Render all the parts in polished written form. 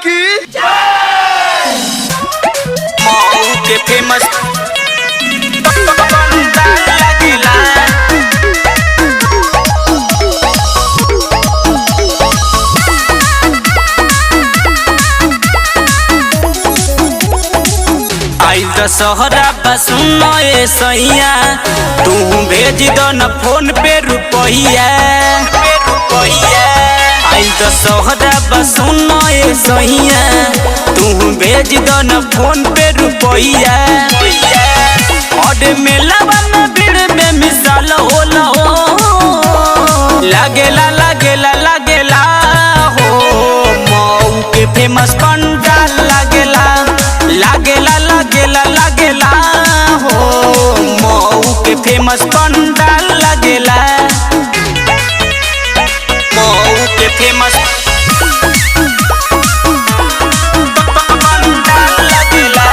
की मऊ के फेमस लगेला। आइल दशहरा बसुनो ए सैया तू भेज दो न फोन पे रुपैया। आइल दशहरा बसुनो ए सैया तू भेज दो न फोन पे रुपैया। और मेलावा में भीड़ में मिसाल होला हो लागेला लागेला लागेला हो। मऊ के फेमस पंडाल लागेला लागेला लागेला लागेला हो। मऊ के फेमस पंडाल लागेला। मऊ के फेमस पंडाल लागेला।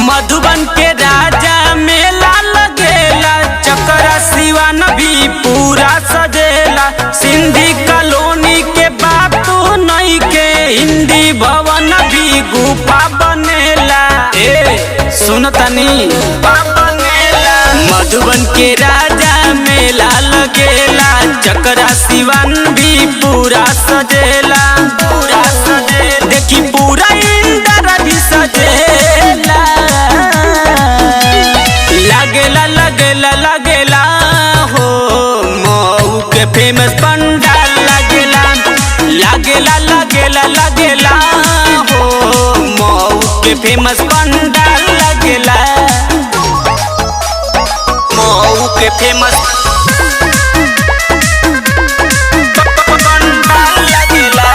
मधुबन के राजा मेला लगेला चकरा सिवान भी पूरा सजेला। सिंधी कॉलोनी के बात नहीं के हिंदी भवन भी गुफा बनेला। ए सुन तनी बनेला। मधुबन के राजा मेला लगेला चकरा सिवान भी पूरा सजेला। पूरा सजेला देखी पूरा इंदरा भी सजेला। लागेला लागेला लागेला हो। मऊ के फेमस पंडाल लागेला लागेला लागेला लागेला हो। मऊ के फेमस पंडाल लागेला। मऊ के फेमस पंडाल लागेला।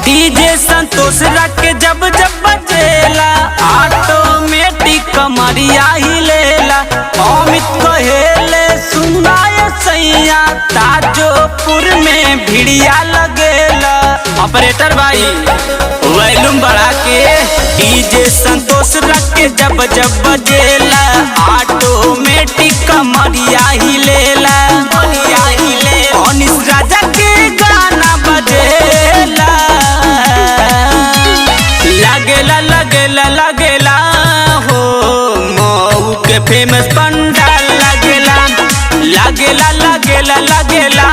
डीजे संतोष रख के जब जब बजेला ऑटोमेटिक कमरिया ही लेला। अमित कहेले सुनाए सैया ताजोपुर में भिड़िया लगेला। ऑपरेटर भाई वॉल्यूम बढ़ा के डीजे संतोष रख के जब जब बजेला ऑटोमेटिक कमरिया ही लेला। अनिस राजा के गाना बजेला लागेला लागेला लागेला हो। मऊ के फेमस पंडाल लागेला लागेला लागेला लागेला